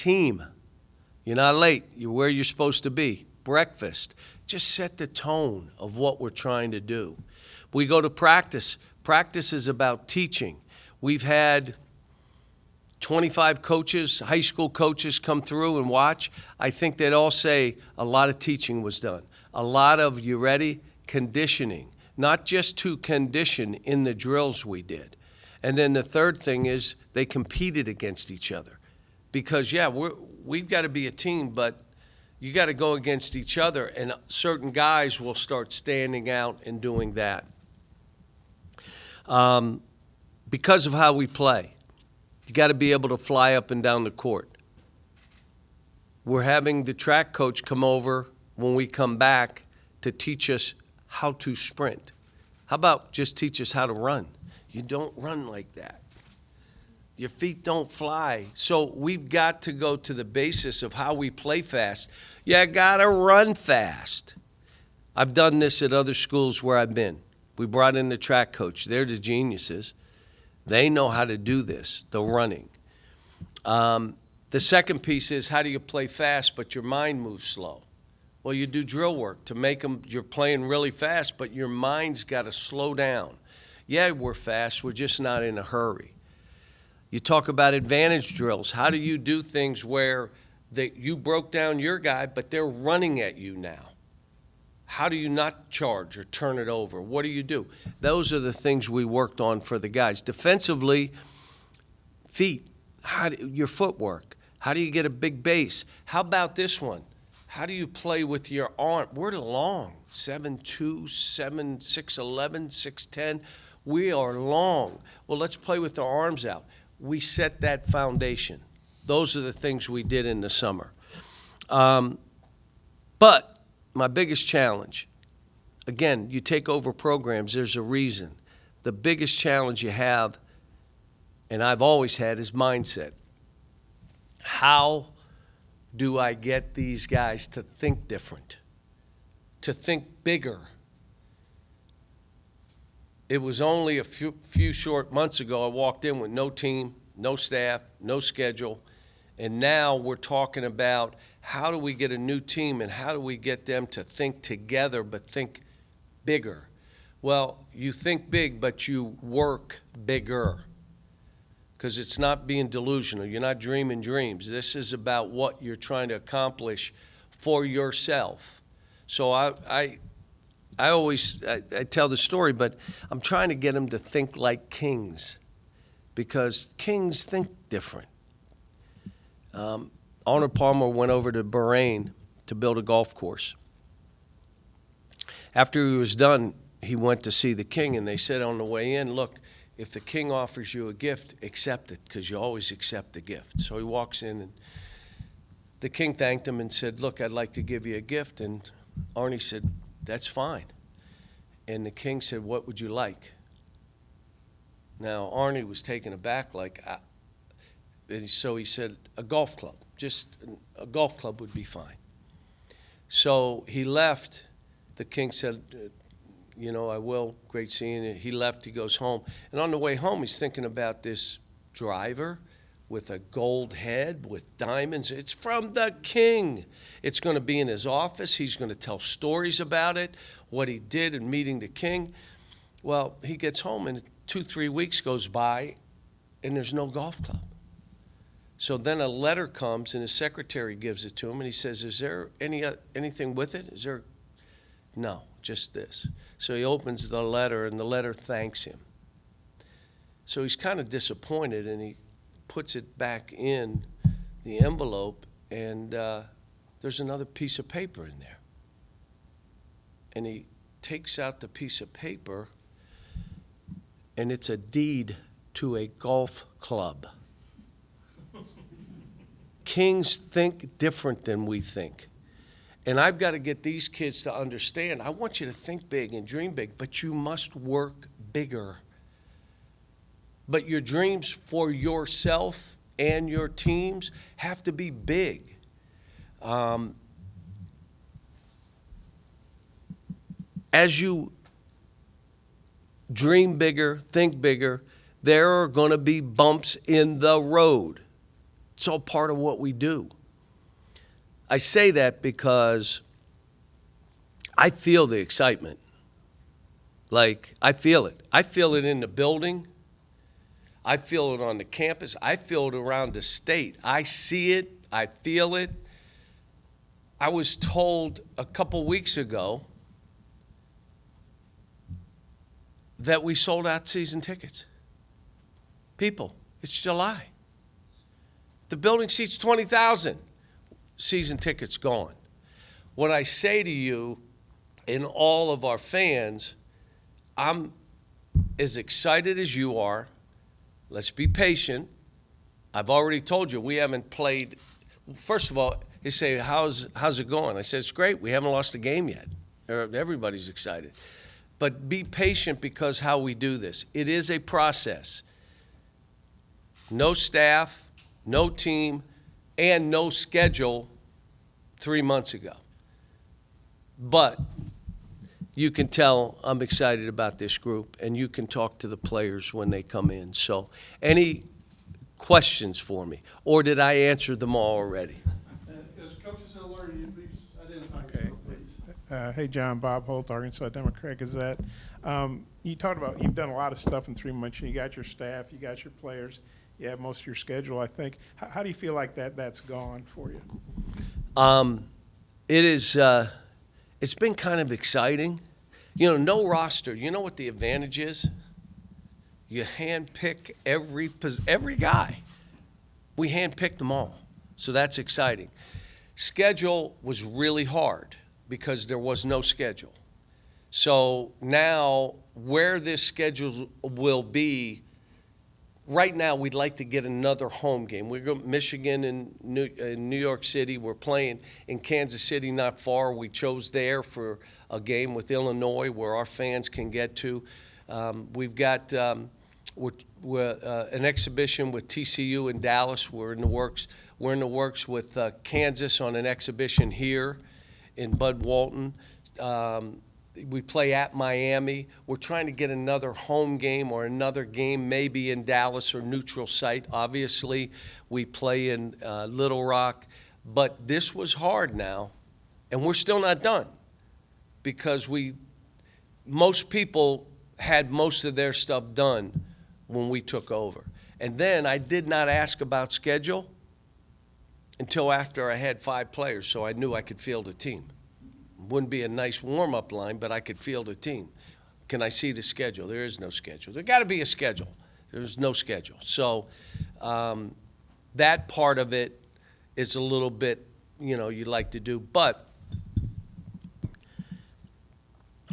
team. You're not late. You're where you're supposed to be. Breakfast. Just set the tone of what we're trying to do. We go to practice. Practice is about teaching. We've had 25 coaches, high school coaches come through and watch. I think they'd all say a lot of teaching was done. A lot of, you ready, conditioning. Not just to condition in the drills we did. And then the third thing is they competed against each other. Because, yeah, we've got to be a team, but you got to go against each other, and certain guys will start standing out and doing that. Because of how we play, you got to be able to fly up and down the court. We're having the track coach come over when we come back to teach us how to sprint. How about just teach us how to run? You don't run like that. Your feet don't fly. So we've got to go to the basis of how we play fast. You got to run fast. I've done this at other schools where I've been. We brought in the track coach. They're the geniuses. They know how to do this, the running. The second piece is how do you play fast but your mind moves slow? Well, you do drill work to make them, you're playing really fast, but your mind's got to slow down. Yeah, we're fast. We're just not in a hurry. You talk about advantage drills. How do you do things where you broke down your guy, but they're running at you now? How do you not charge or turn it over? What do you do? Those are the things we worked on for the guys. Defensively, feet, your footwork. How do you get a big base? How about this one? How do you play with your arm? We're long, 7'2", 6'11", 6'10". We are long. Well, let's play with our arms out. We set that foundation. Those are the things we did in the summer. But my biggest challenge, again, you take over programs, there's a reason. The biggest challenge you have, and I've always had, is mindset. How do I get these guys to think different, to think bigger? It was only a few short months ago I walked in with no team, no staff, no schedule, and now we're talking about how do we get a new team and how do we get them to think together but think bigger? Well, you think big, but you work bigger because it's not being delusional. You're not dreaming dreams. This is about what you're trying to accomplish for yourself. So I tell the story, but I'm trying to get them to think like kings because kings think different. Arnold Palmer went over to Bahrain to build a golf course. After he was done, he went to see the king, and they said on the way in, look, if the king offers you a gift, accept it because you always accept a gift. So he walks in, and the king thanked him and said, look, I'd like to give you a gift. And Arnie said, that's fine. And the king said, what would you like? Now, Arnie was taken aback, so he said, a golf club. Just a golf club would be fine. So he left. The king said, I will. Great seeing you. He left. He goes home. And on the way home, he's thinking about this driver with a gold head with diamonds. It's from the king. It's going to be in his office. He's going to tell stories about it, what he did in meeting the king. Well, he gets home, and 2-3 weeks goes by, and there's no golf club. So then a letter comes, and his secretary gives it to him, and he says, is there anything with it? Is there? No, just this. So he opens the letter, and the letter thanks him. So he's kind of disappointed, and he puts it back in the envelope, and there's another piece of paper in there. And he takes out the piece of paper, and it's a deed to a golf club. Kings think different than we think. And I've got to get these kids to understand, I want you to think big and dream big, but you must work bigger. But your dreams for yourself and your teams have to be big. As you dream bigger, think bigger, there are going to be bumps in the road. It's all part of what we do. I say that because I feel the excitement. Like, I feel it. I feel it in the building. I feel it on the campus. I feel it around the state. I see it. I feel it. I was told a couple weeks ago that we sold out season tickets. People, it's July. The building seats 20,000. Season tickets gone. What I say to you and all of our fans, I'm as excited as you are. Let's be patient. I've already told you we haven't played. First of all, they say, how's it going? I said, it's great. We haven't lost a game yet. Everybody's excited. But be patient because how we do this. It is a process. No staff, no team, and no schedule 3 months ago. But you can tell I'm excited about this group, and you can talk to the players when they come in. So any questions for me? Or did I answer them all already? As coaches will learn, you please identify yourself, please. Hey, John, Bob Holt, Arkansas Democrat Gazette. You talked about you've done a lot of stuff in 3 months. You got your staff, you got your players, you have most of your schedule, I think. How do you feel like that's gone for you? It is. It's been kind of exciting. You know, no roster. You know what the advantage is? You handpick every guy. We handpicked them all, so that's exciting. Schedule was really hard because there was no schedule. So now where this schedule will be, right now we'd like to get another home game. We're going to Michigan and New York City. We're playing in Kansas City not far. We chose there for a game with Illinois where our fans can get to. We've got an exhibition with TCU in Dallas. We're in the works with Kansas on an exhibition here in Bud Walton. We play at Miami. We're trying to get another home game or another game maybe in Dallas or neutral site. Obviously, we play in Little Rock. But this was hard now, and we're still not done because most people had most of their stuff done when we took over. And then I did not ask about schedule until after I had 5 players, so I knew I could field a team. Wouldn't be a nice warm-up line, but I could field a team. Can I see the schedule? There is no schedule. There got to be a schedule. There's no schedule. So that part of it is a little bit, you like to do. But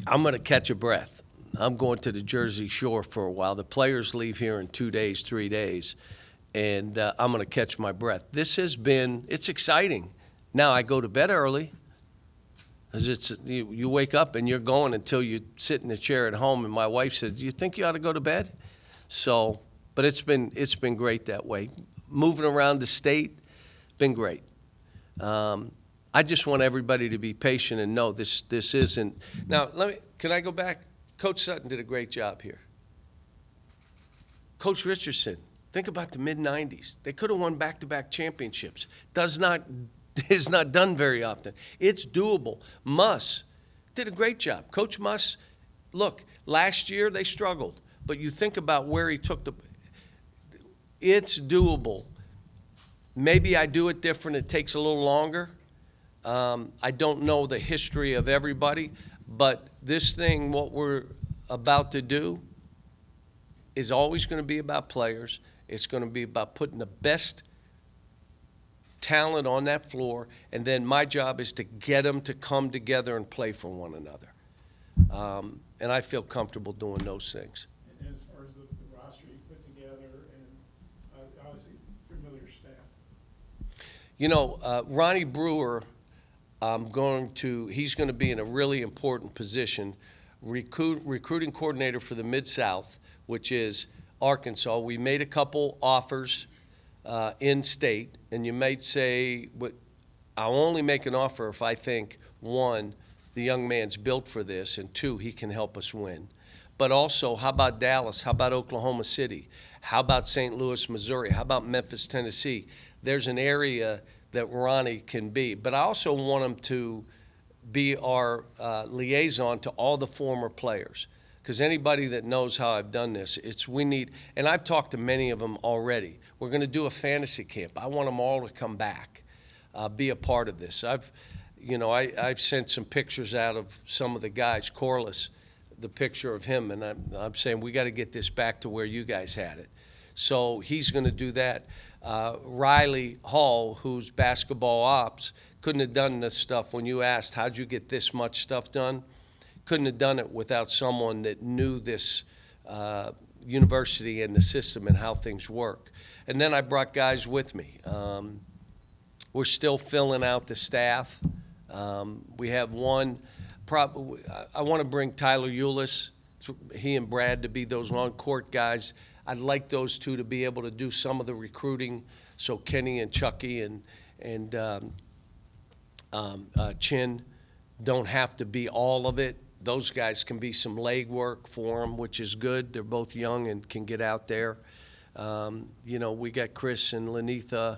I'm going to catch a breath. I'm going to the Jersey Shore for a while. The players leave here in 2 days, 3 days, and I'm going to catch my breath. It's exciting. Now I go to bed early. You wake up and you're going until you sit in a chair at home. And my wife said, "Do you think you ought to go to bed?" So, but it's been great that way. Moving around the state, been great. I just want everybody to be patient and know this isn't. Now, can I go back? Coach Sutton did a great job here. Coach Richardson, think about the mid-'90s. They could have won back-to-back championships. Is not done very often. It's doable. Muss did a great job. Coach Muss, look, last year they struggled, but you think about where he took it's doable. Maybe I do it different. It takes a little longer. I don't know the history of everybody, but this thing, what we're about to do, is always going to be about players. It's going to be about putting the best talent on that floor, and then my job is to get them to come together and play for one another. And I feel comfortable doing those things. And as far as the roster you put together and obviously familiar staff. Ronnie Brewer, he's going to be in a really important position, recruiting coordinator for the Mid-South, which is Arkansas. We made a couple offers in state, and you might say, I'll only make an offer if I think, 1, the young man's built for this, and 2, he can help us win. But also, how about Dallas? How about Oklahoma City? How about St. Louis, Missouri? How about Memphis, Tennessee? there's an area that Ronnie can be. But I also want him to be our liaison to all the former players. Because anybody that knows how I've done this, we need, and I've talked to many of them already. We're going to do a fantasy camp. I want them all to come back, be a part of this. I've sent some pictures out of some of the guys. Corliss, the picture of him, and I'm saying we got to get this back to where you guys had it. So he's going to do that. Riley Hall, who's basketball ops, couldn't have done this stuff. When you asked, how'd you get this much stuff done? Couldn't have done it without someone that knew this university and the system and how things work. And then I brought guys with me. We're still filling out the staff. We have one. I want to bring Tyler Eulis, he and Brad, to be those on-court guys. I'd like those two to be able to do some of the recruiting, so Kenny and Chucky and Chin don't have to be all of it. Those guys can be some leg work for them, which is good. They're both young and can get out there. We got Chris and Lenitha.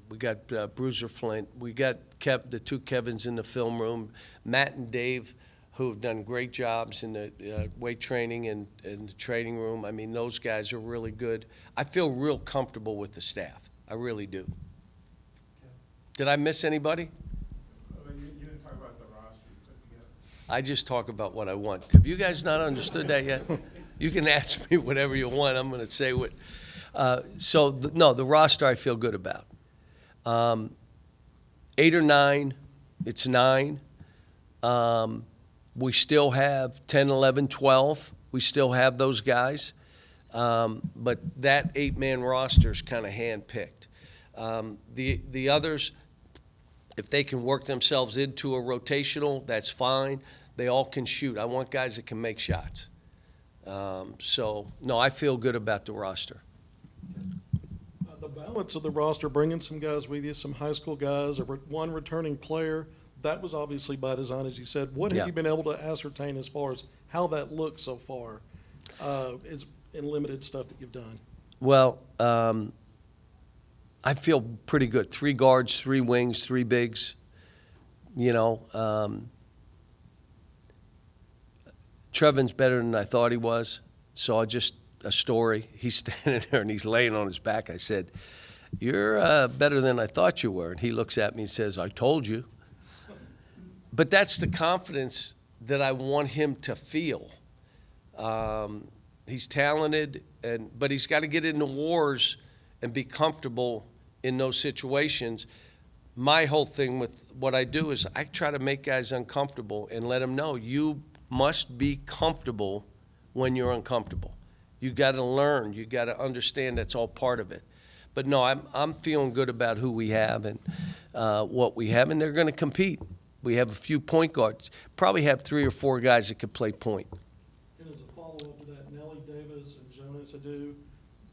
We got Bruiser Flint. We got the two Kevins in the film room. Matt and Dave, who have done great jobs in the weight training and the training room. I mean, those guys are really good. I feel real comfortable with the staff. I really do. Did I miss anybody? You didn't talk about the roster you put together. I just talk about what I want. Have you guys not understood that yet? You can ask me whatever you want. I'm going to say what. The roster I feel good about. 8 or 9, it's 9. We still have 10, 11, 12. We still have those guys. But that 8-man roster is kind of hand-picked. The others, if they can work themselves into a rotational, that's fine. They all can shoot. I want guys that can make shots. No, I feel good about the roster. The balance of the roster, bringing some guys with you, some high school guys, one returning player, that was obviously by design, as you said. What have you been able to ascertain as far as how that looks so far is in limited stuff that you've done? Well, I feel pretty good. 3 guards, 3 wings, 3 bigs. Trevin's better than I thought he was. So a story. He's standing there and he's laying on his back. I said, "You're better than I thought you were." And he looks at me and says, "I told you." But that's the confidence that I want him to feel. He's talented, but he's got to get into wars and be comfortable in those situations. My whole thing with what I do is I try to make guys uncomfortable and let them know you must be comfortable when you're uncomfortable. You got to learn. You got to understand that's all part of it. But no, I'm feeling good about who we have and what we have, and they're going to compete. We have a few point guards. Probably have 3 or 4 guys that could play point. And as a follow-up to that, Nelly Davis and Jonas Adu,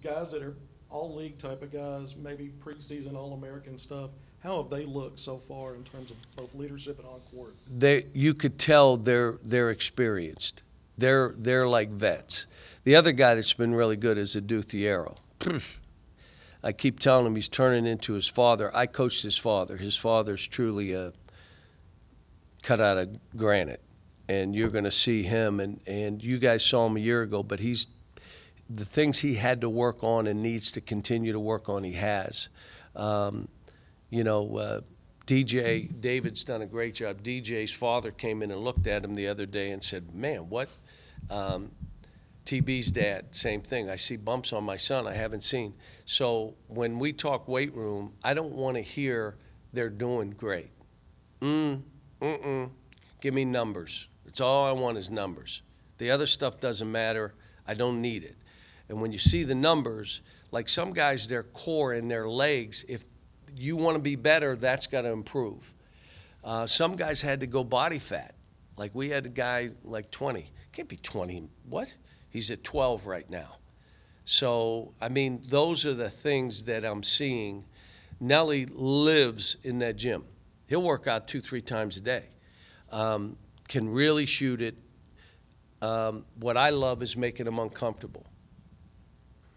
guys that are all-league type of guys, maybe preseason All-American stuff, how have they looked so far in terms of both leadership and on-court? You could tell they're experienced. They're like vets. The other guy that's been really good is Adu Thiero. I keep telling him he's turning into his father. I coached his father. His father's truly cut out of granite, and you're going to see him. And you guys saw him a year ago, but the things he had to work on and needs to continue to work on, he has. DJ, David's done a great job. DJ's father came in and looked at him the other day and said, "Man, what?" TB's dad, same thing. "I see bumps on my son I haven't seen." So when we talk weight room, I don't want to hear they're doing great. Give me numbers. It's all I want is numbers. The other stuff doesn't matter. I don't need it. And when you see the numbers, like some guys, their core and their legs, if you want to be better, that's got to improve. Some guys had to go body fat. Like we had a guy like 20. Can't be 20. What? He's at 12 right now. So, I mean, those are the things that I'm seeing. Nelly lives in that gym. He'll work out 2-3 times a day. Can really shoot it. What I love is making him uncomfortable.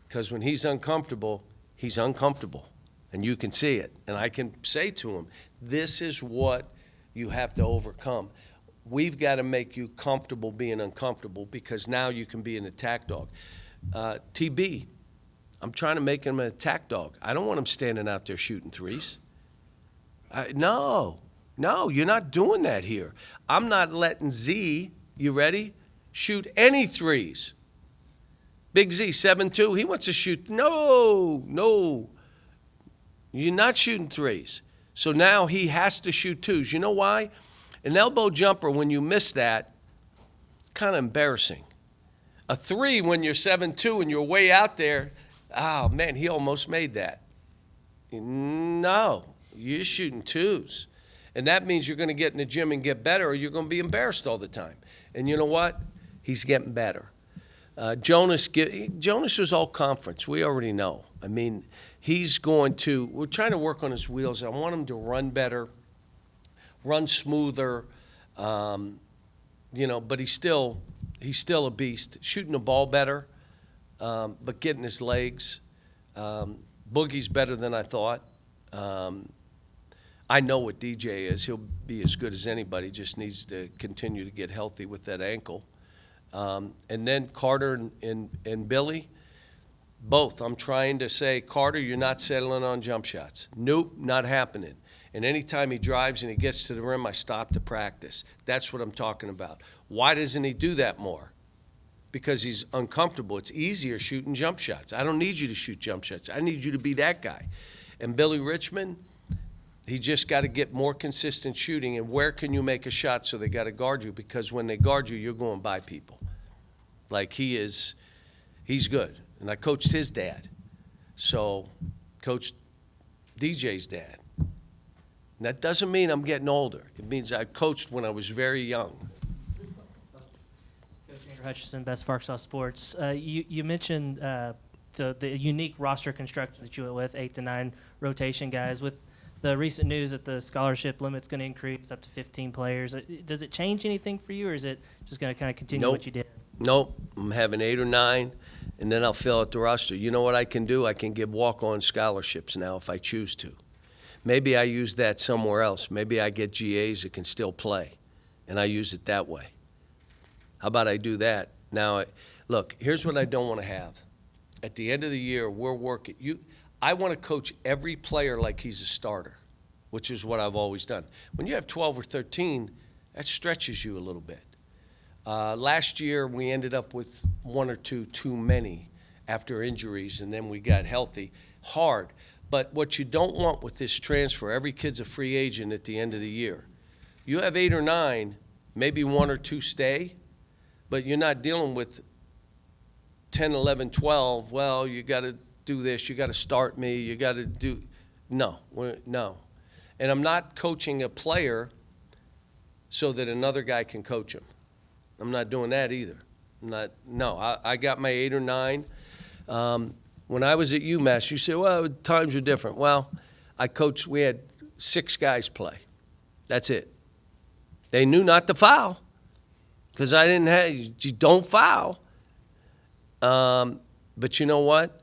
Because when he's uncomfortable, and you can see it. And I can say to him, this is what you have to overcome. We've got to make you comfortable being uncomfortable, because now you can be an attack dog. TB, I'm trying to make him an attack dog. I don't want him standing out there shooting threes. No, you're not doing that here. I'm not letting Z, you ready, shoot any threes. Big Z, 7'2", he wants to shoot. No. You're not shooting threes. So now he has to shoot twos. You know why? An elbow jumper, when you miss that, it's kind of embarrassing. A three, when you're 7'2" and you're way out there, oh, man, he almost made that. No, you're shooting twos. And that means you're going to get in the gym and get better, or you're going to be embarrassed all the time. And you know what? He's getting better. Jonas was all conference. We already know. I mean, we're trying to work on his wheels. I want him to run better, run smoother, but he's still a beast. Shooting the ball better, but getting his legs. Boogie's better than I thought. I know what DJ is. He'll be as good as anybody. Just needs to continue to get healthy with that ankle. And then Carter and Billy, both. I'm trying to say, Carter, you're not settling on jump shots. Nope, not happening. And anytime he drives and he gets to the rim, I stop to practice. That's what I'm talking about. Why doesn't he do that more? Because he's uncomfortable. It's easier shooting jump shots. I don't need you to shoot jump shots. I need you to be that guy. And Billy Richmond, he just got to get more consistent shooting. And where can you make a shot so they got to guard you? Because when they guard you, you're going by people. Like he's good. And I coached his dad. So coached DJ's dad. And that doesn't mean I'm getting older. It means I coached when I was very young. Coach Andrew Hutchison, Best of Arkansas Sports. You mentioned the unique roster construction that you went with, 8 to 9 rotation guys. With the recent news that the scholarship limit's going to increase up to 15 players, does it change anything for you, or is it just going to kind of continue what you did? Nope. I'm having 8 or 9, and then I'll fill out the roster. You know what I can do? I can give walk-on scholarships now if I choose to. Maybe I use that somewhere else. Maybe I get GAs that can still play, and I use it that way. How about I do that? Now, look, here's what I don't want to have. At the end of the year, we're working. I want to coach every player like he's a starter, which is what I've always done. When you have 12 or 13, that stretches you a little bit. Last year, we ended up with 1 or 2 too many after injuries, and then we got healthy. Hard. But what you don't want with this transfer, every kid's a free agent at the end of the year. You have 8 or 9, maybe 1 or 2 stay, but you're not dealing with 10, 11, 12. Well, you got to do this. You got to start me. You got to do – no. And I'm not coaching a player so that another guy can coach him. I'm not doing that either. I got my 8 or 9. When I was at UMass, you say, well, times were different. Well, I coached, we had 6 guys play. That's it. They knew not to foul because I didn't have, you don't foul. But you know what?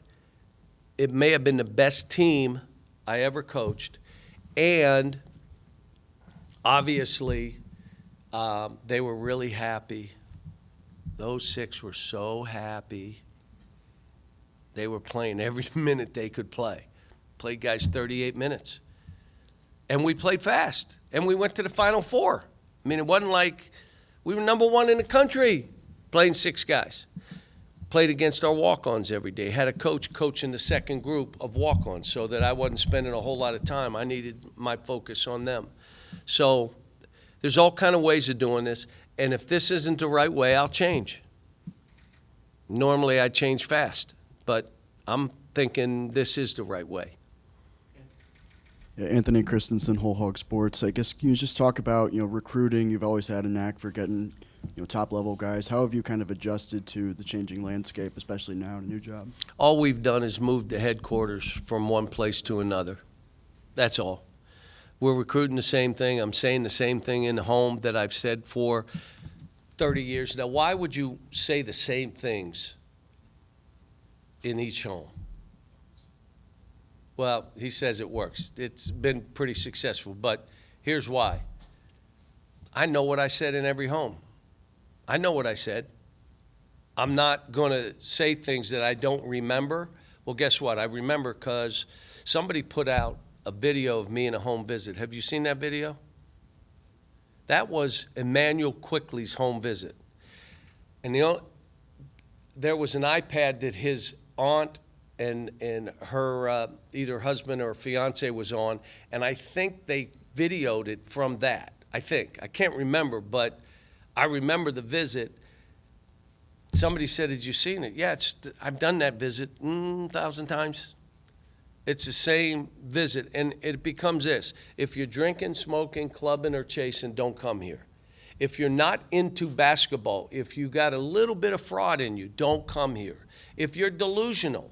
It may have been the best team I ever coached. And obviously, they were really happy. Those 6 were so happy. They were playing every minute they could play. Played guys 38 minutes. And we played fast. And we went to the Final Four. I mean, it wasn't like we were number 1 in the country playing 6 guys. Played against our walk-ons every day. Had a coach coaching the second group of walk-ons so that I wasn't spending a whole lot of time. I needed my focus on them. So there's all kind of ways of doing this. And if this isn't the right way, I'll change. Normally I change fast. But I'm thinking this is the right way. Yeah, Anthony Christensen, Whole Hog Sports. I guess can you just talk about recruiting? You've always had a knack for getting top level guys. How have you kind of adjusted to the changing landscape, especially now in a new job? All we've done is moved the headquarters from one place to another. That's all. We're recruiting the same thing. I'm saying the same thing in the home that I've said for 30 years. Now, why would you say the same things in each home? Well, he says it works. It's been pretty successful, but here's why. I know what I said in every home. I know what I said. I'm not going to say things that I don't remember. Well, guess what? I remember because somebody put out a video of me in a home visit. Have you seen that video? That was Emmanuel Quickly's home visit. And there was an iPad that his aunt and her either husband or fiance was on, and I think they videoed it from that. I can't remember, but I remember the visit. Somebody said, "Did you seen it?" Yeah, I've done that visit 1,000 times. It's the same visit, and it becomes this: if you're drinking, smoking, clubbing, or chasing, don't come here. If you're not into basketball, if you got a little bit of fraud in you, don't come here. If you're delusional,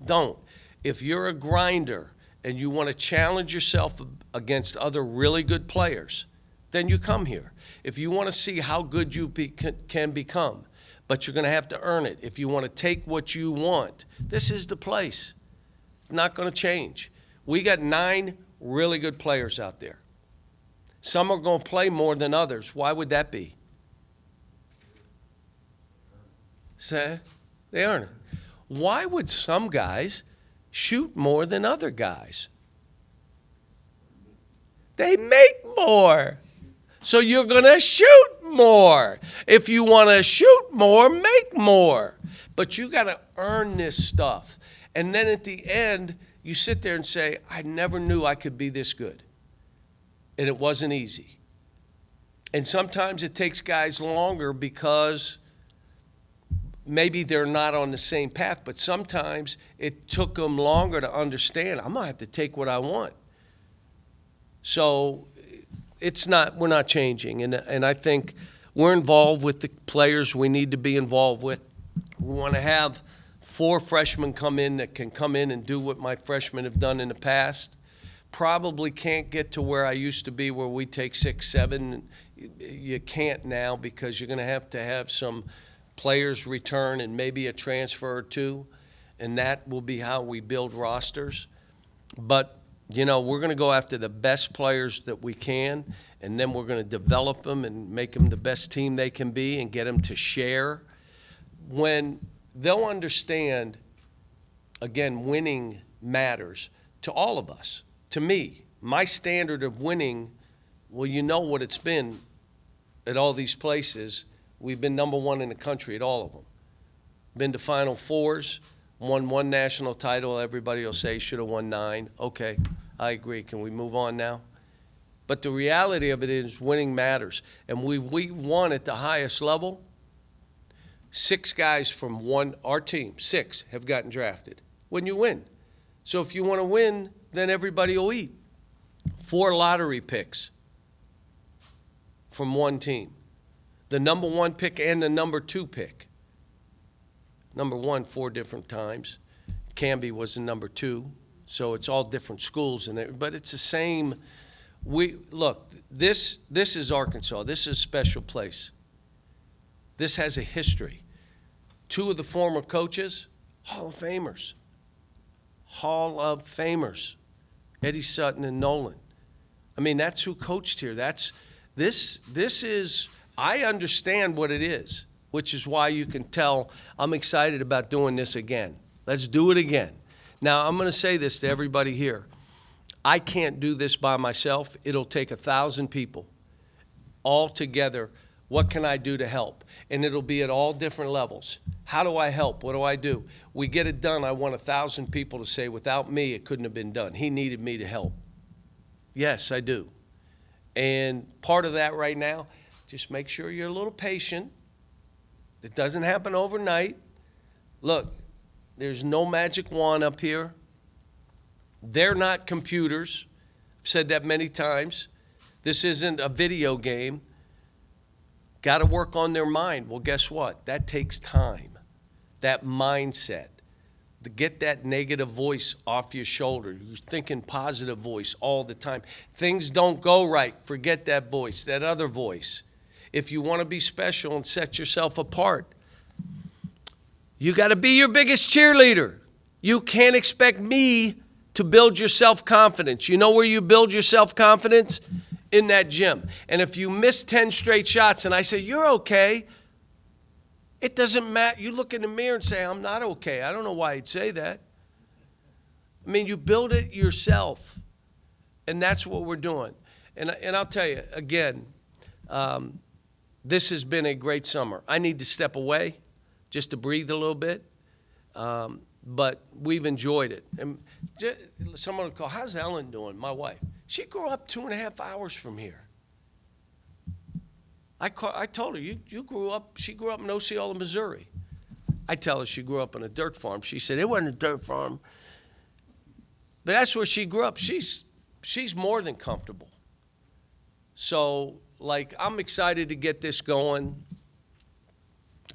don't. If you're a grinder and you want to challenge yourself against other really good players, then you come here. If you want to see how good you can become, but you're going to have to earn it. If you want to take what you want, this is the place. Not going to change. We got 9 really good players out there. Some are going to play more than others. Why would that be? Say, they earn it. Why would some guys shoot more than other guys? They make more. So you're going to shoot more. If you want to shoot more, make more. But you got to earn this stuff. And then at the end, you sit there and say, I never knew I could be this good. And it wasn't easy. And sometimes it takes guys longer because maybe they're not on the same path, but sometimes it took them longer to understand, I'm going to have to take what I want. So we're not changing. And I think we're involved with the players we need to be involved with. We want to have 4 freshmen come in that can come in and do what my freshmen have done in the past. Probably can't get to where I used to be, where we take 6, 7. You can't now because you're going to have some players return and maybe a transfer or 2, and that will be how we build rosters. But, we're going to go after the best players that we can, and then we're going to develop them and make them the best team they can be and get them to share. When they'll understand, again, winning matters to all of us. To me, my standard of winning, well, you know what it's been at all these places. We've been number 1 in the country at all of them. Been to Final Fours, won 1 national title. Everybody will say should have won 9. Okay, I agree. Can we move on now? But the reality of it is winning matters. And we won at the highest level. 6 guys from our team, 6 have gotten drafted when you win. So if you want to win, then everybody will eat. 4 lottery picks from one team. The number 1 pick and the number 2 pick. Number 1 4 different times. Canby was the number 2. So it's all different schools, but it's the same. Look, this is Arkansas. This is a special place. This has a history. 2 of the former coaches, Hall of Famers. Hall of Famers. Eddie Sutton and Nolan. I mean, that's who coached here. This is, I understand what it is, which is why you can tell I'm excited about doing this again. Let's do it again. Now, I'm going to say this to everybody here. I can't do this by myself. It'll take 1,000 people all together. What can I do to help? And it'll be at all different levels. How do I help? What do I do? We get it done. I want 1,000 people to say, without me, it couldn't have been done. He needed me to help. Yes, I do. And part of that right now, just make sure you're a little patient. It doesn't happen overnight. Look, there's no magic wand up here. They're not computers. I've said that many times. This isn't a video game. Got to work on their mind. Well, guess what? That takes time. That mindset. To get that negative voice off your shoulder. You're thinking positive voice all the time. Things don't go right. Forget that voice, that other voice. If you want to be special and set yourself apart, you got to be your biggest cheerleader. You can't expect me to build your self-confidence. You know where you build your self-confidence? In that gym. And if you miss 10 straight shots and I say, you're okay, it doesn't matter. You look in the mirror and say, I'm not okay. I don't know why you'd say that. I mean, you build it yourself. And that's what we're doing. And I'll tell you, again, this has been a great summer. I need to step away just to breathe a little bit. But we've enjoyed it. And someone will call, how's Ellen doing, my wife? She grew up 2.5 hours from here. I told her, she grew up in Osceola, Missouri. I tell her she grew up on a dirt farm. She said, it wasn't a dirt farm. But that's where she grew up. She's more than comfortable. So, like, I'm excited to get this going.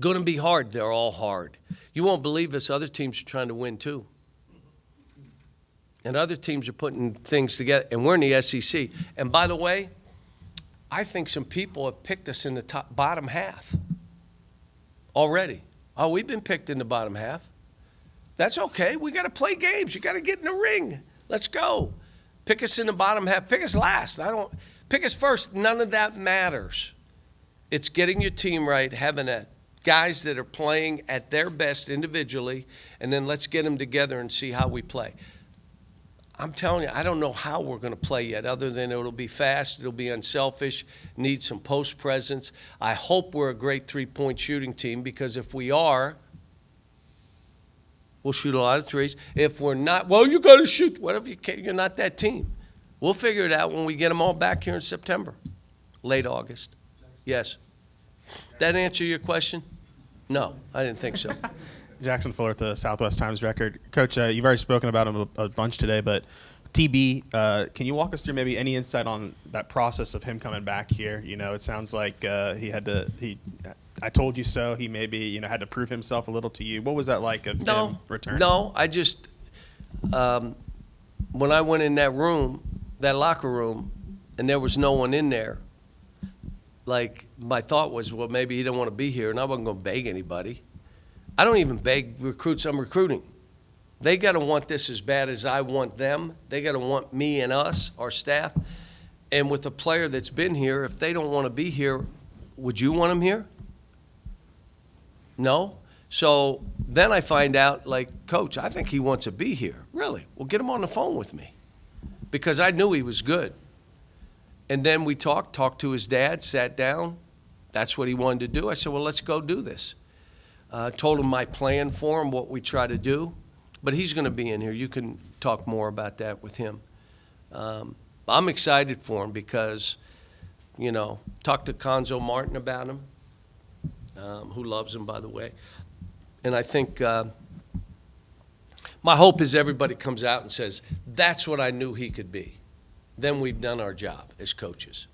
Going to be hard. They're all hard. You won't believe this. Other teams are trying to win, too. And other teams are putting things together. And we're in the SEC. And by the way, I think some people have picked us in the bottom half already. Oh, we've been picked in the bottom half. That's okay. We got to play games. You got to get in the ring. Let's go. Pick us in the bottom half. Pick us last. Pick us first. None of that matters. It's getting your team right, having guys that are playing at their best individually, and then let's get them together and see how we play. I'm telling you, I don't know how we're going to play yet, other than it'll be fast, it'll be unselfish, need some post presence. I hope we're a great three-point shooting team, because if we are, we'll shoot a lot of threes. If we're not, well, you got to shoot whatever you can. You're not that team. We'll figure it out when we get them all back here in September, late August. Yes. That answer your question? No, I didn't think so. Jackson Fuller at the Southwest Times Record. Coach, you've already spoken about him a bunch today, but TB, can you walk us through maybe any insight on that process of him coming back here? You know, it sounds like I told you so. He maybe, had to prove himself a little to you. What was that like of him returning? No, I just, when I went in that locker room, and there was no one in there, like, my thought was, well, maybe he don't want to be here, and I wasn't going to beg anybody. I don't even beg recruits I'm recruiting. They got to want this as bad as I want them. They got to want me and us, our staff. And with a player that's been here, if they don't want to be here, would you want them here? No? So then I find out, like, Coach, I think he wants to be here. Really? Well, get him on the phone with me, because I knew he was good. And then we talked to his dad, sat down. That's what he wanted to do. I said, well, let's go do this. Told him my plan for him, what we try to do. But he's going to be in here. You can talk more about that with him. I'm excited for him because, talked to Conzo Martin about him, who loves him, by the way. And I think my hope is everybody comes out and says, that's what I knew he could be. Then we've done our job as coaches.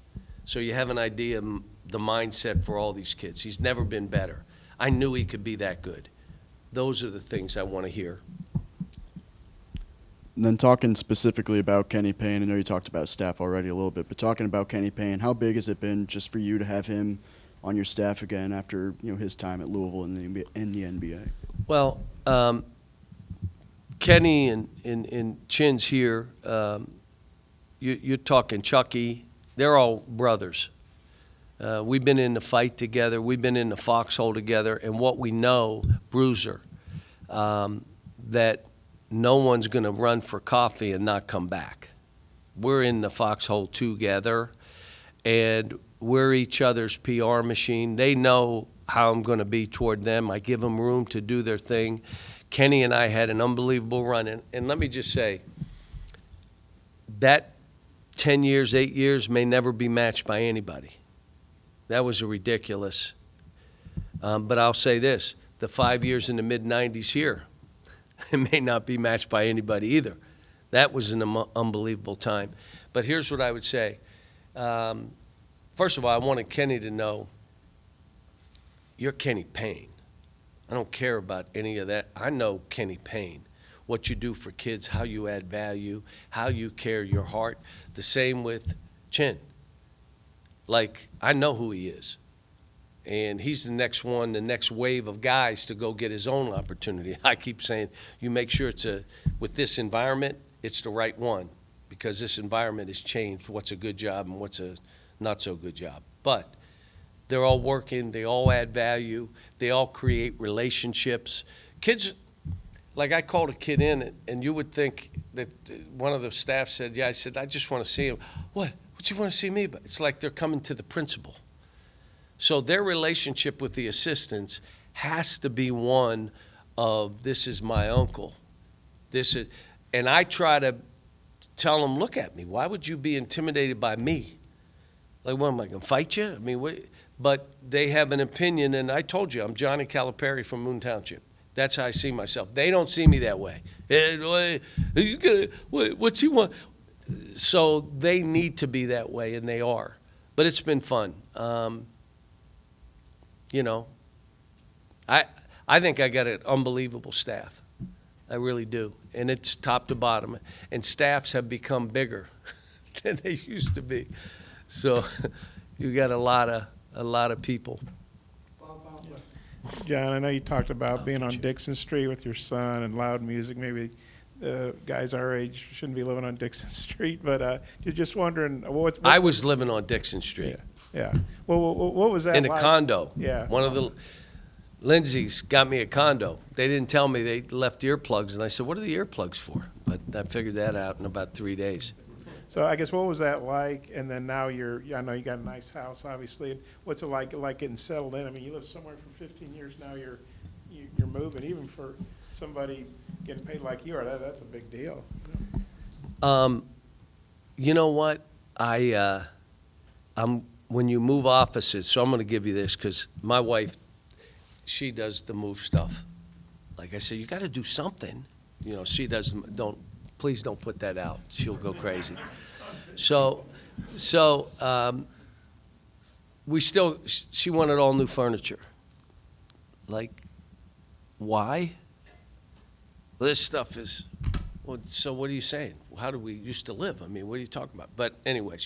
So you have an idea of the mindset for all these kids. He's never been better. I knew he could be that good. Those are the things I want to hear. And then talking specifically about Kenny Payne, I know you talked about staff already a little bit, but talking about Kenny Payne, how big has it been just for you to have him on your staff again after his time at Louisville in the NBA? Well, Kenny and Chin's here. You're talking Chucky. They're all brothers. We've been in the fight together. We've been in the foxhole together. And what we know, Bruiser, that no one's going to run for coffee and not come back. We're in the foxhole together, and we're each other's PR machine. They know how I'm going to be toward them. I give them room to do their thing. Kenny and I had an unbelievable run. And let me just say, that 10 years, 8 years may never be matched by anybody. That was a ridiculous. But I'll say this, the 5 years in the mid-'90s here, it may not be matched by anybody either. That was an unbelievable time. But here's what I would say. First of all, I wanted Kenny to know, you're Kenny Payne. I don't care about any of that. I know Kenny Payne, what you do for kids, how you add value, how you care your heart. The same with Chin. Like, I know who he is. And he's the next one, the next wave of guys to go get his own opportunity. I keep saying, you make sure with this environment, it's the right one, because this environment has changed what's a good job and what's a not so good job. But they're all working, they all add value, they all create relationships. Kids, like I called a kid in, and you would think that one of the staff said, yeah, I said, I just want to see him. What? What you want to see me about? It's like they're coming to the principal. So their relationship with the assistants has to be one of, this is my uncle. This is, and I try to tell them, look at me. Why would you be intimidated by me? Like, what, am I going to fight you? I mean, what? But they have an opinion, and I told you, I'm Johnny Calipari from Moon Township. That's how I see myself. They don't see me that way. He's gonna, what's he want? So they need to be that way, and they are. But it's been fun. You know, I think I got an unbelievable staff. I really do. And it's top to bottom. And staffs have become bigger than they used to be. So you got a lot of people. John, I know you talked about being on Dixon Street with your son and loud music. Maybe guys our age shouldn't be living on Dixon Street, but you're just wondering what I was living on Dixon Street. Yeah. Well, what was that In a like? condo. Yeah. One of the Lindsay's got me a condo. They didn't tell me they left earplugs, and I said, what are the earplugs for? But I figured that out in about 3 days. So I guess what was that like? And then now I know you got a nice house, obviously. And what's it like getting settled in? I mean, you lived somewhere for 15 years now. You're moving, even for somebody getting paid like you are. That's a big deal. You know what? When you move offices, so I'm going to give you this because my wife, she does the move stuff. Like I said, you got to do something. You know, she doesn't. Please don't put that out. She'll go crazy. So she wanted all new furniture. Like, why? Well, this stuff is, well, so what are you saying? How did we used to live? I mean, what are you talking about? But anyway,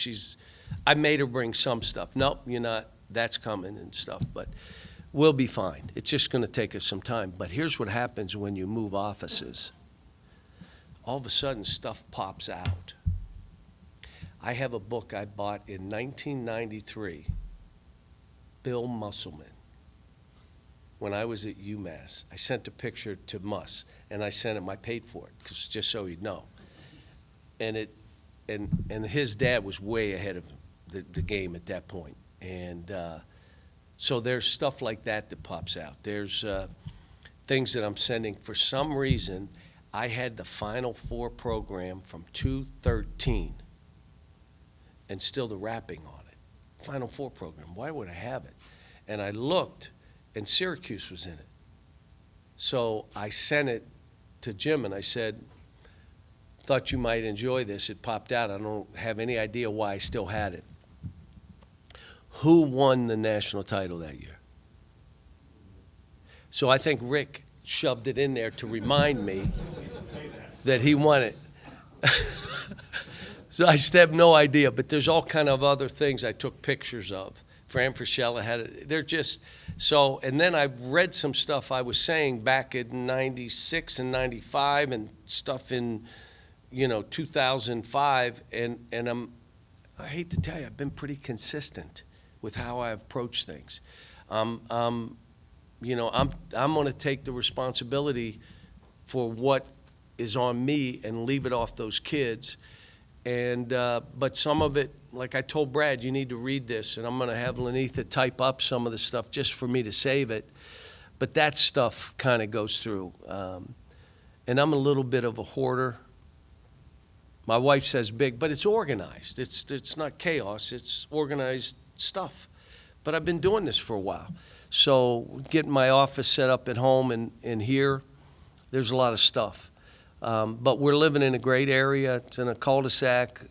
I made her bring some stuff. Nope, you're not, that's coming and stuff, but we'll be fine. It's just gonna take us some time. But here's what happens when you move offices. All of a sudden, stuff pops out. I have a book I bought in 1993, Bill Musselman, when I was at UMass. I sent a picture to Muss, and I sent him, I paid for it, just so he'd know. And his dad was way ahead of the game at that point. And so there's stuff like that pops out. There's things that I'm sending. For some reason, I had the Final Four program from 213 and still the wrapping on it. Final Four program, why would I have it? And I looked, and Syracuse was in it. So I sent it to Jim, and I said, thought you might enjoy this. It popped out. I don't have any idea why I still had it. Who won the national title that year? So I think Rick shoved it in there to remind me that he won it. So I still have no idea, but there's all kind of other things I took pictures of. Fran Fraschilla had it. They're just, so, and then I read some stuff I was saying back in 96 and 95 and stuff in, 2005, and I hate to tell you, I've been pretty consistent with how I approach things. I'm going to take the responsibility for what is on me and leave it off those kids. And but some of it, like I told Brad, you need to read this, and I'm going to have Lenitha type up some of the stuff just for me to save it. But that stuff kind of goes through. And I'm a little bit of a hoarder. My wife says big, but it's organized. It's not chaos. It's organized stuff. But I've been doing this for a while. So getting my office set up at home and here, there's a lot of stuff. But we're living in a great area. It's in a cul-de-sac.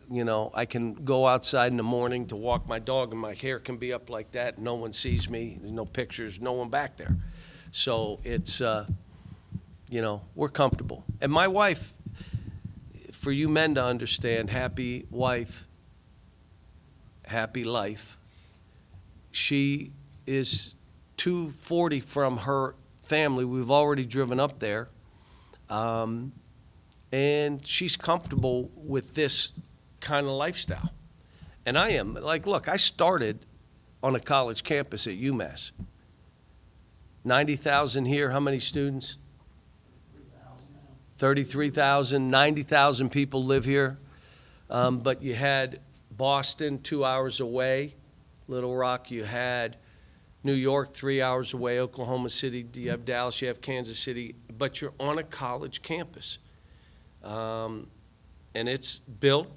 I can go outside in the morning to walk my dog, and my hair can be up like that. No one sees me. There's no pictures, no one back there. So it's, we're comfortable. And my wife, for you men to understand, happy wife, happy life. She is 240 from her family. We've already driven up there. and she's comfortable with this kind of lifestyle. And I am. Like, look, I started on a college campus at UMass. 90,000 here. How many students? 33,000. 90,000 people live here. But you had Boston 2 hours away, Little Rock. You had New York 3 hours away, Oklahoma City. You have Dallas. You have Kansas City. But you're on a college campus. And it's built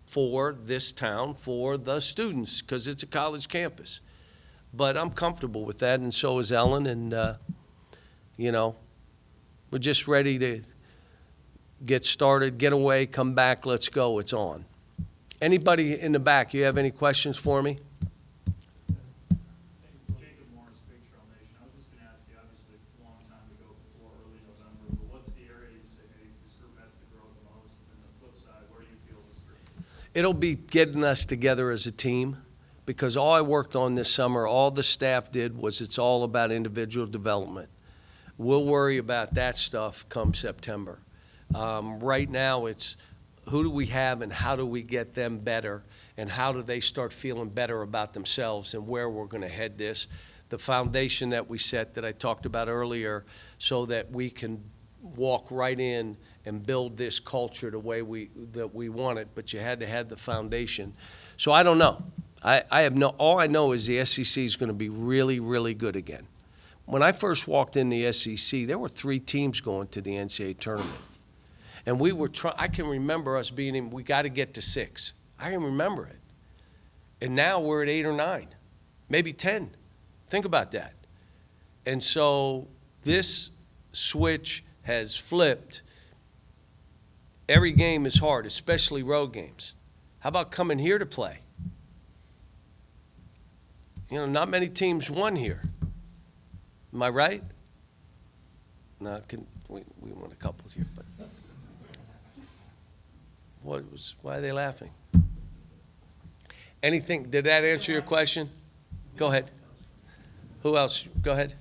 for this town, for the students, because it's a college campus. But I'm comfortable with that, and so is Ellen. And, you know, we're just ready to get started, get away, come back, let's go, it's on. Anybody in the back, you have any questions for me? Jacob Morris, Big Trail Nation. I was just going to ask you, obviously, a long time ago before early November, but what's the area you say, hey, this group has to grow the most? And the flip side, where do you feel this group? It'll be getting us together as a team, because all I worked on this summer, all the staff did, was it's all about individual development. We'll worry about that stuff come September. Right now, it's who do we have and how do we get them better, and how do they start feeling better about themselves and where we're going to head this. The foundation that we set that I talked about earlier, so that we can walk right in and build this culture the way that we want it, but you had to have the foundation. So I don't know. I have no, all I know is the SEC is going to be really, really good again. When I first walked in the SEC, there were 3 teams going to the NCAA tournament. And we were I can remember us being in, we got to get to 6. I can remember it. And now we're at 8 or 9, maybe 10. Think about that. And so this switch has flipped. Every game is hard, especially road games. How about coming here to play? You know, not many teams won here. Am I right? No, we won a couple here, but why are they laughing? Anything, did that answer your question? Go ahead. Who else? Go ahead.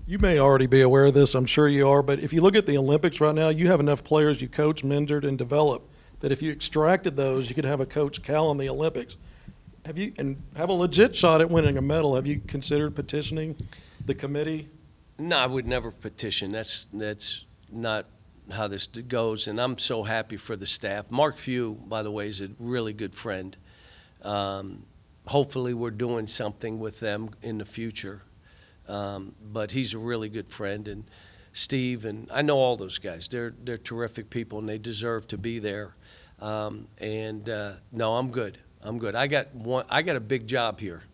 You may already be aware of this, I'm sure you are, but if you look at the Olympics right now, you have enough players you coach, mentored, and developed that if you extracted those, you could have a Coach Cal in the Olympics. Have a legit shot at winning a medal? Have you considered petitioning the committee? No, I would never petition. That's not how this goes, and I'm so happy for the staff. Mark Few, by the way, is a really good friend. Hopefully we're doing something with them in the future, but he's a really good friend. And Steve, and I know all those guys. They're terrific people, and they deserve to be there. No, I'm good. I'm good. I got a big job here.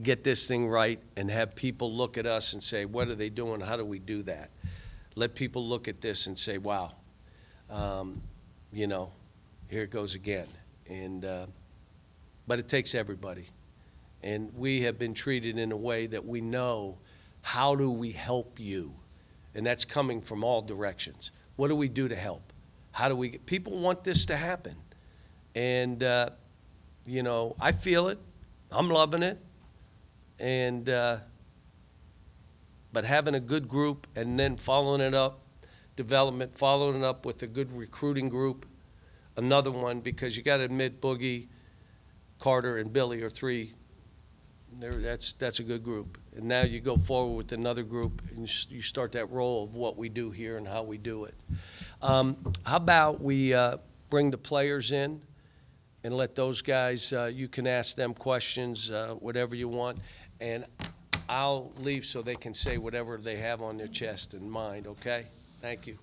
Get this thing right and have people look at us and say, what are they doing? How do we do that? Let people look at this and say, wow, you know, here it goes again. And but it takes everybody. And we have been treated in a way that we know, how do we help you? And that's coming from all directions. What do we do to help? How do we get, people want this to happen. And, you know, I feel it. I'm loving it. And, but having a good group and then following it up, development, following it up with a good recruiting group, another one, because you got to admit Boogie, Carter, and Billy are 3. That's a good group. And now you go forward with another group and you start that role of what we do here and how we do it. How about we bring the players in and let those guys, you can ask them questions, whatever you want, and I'll leave so they can say whatever they have on their chest and mind, okay? Thank you.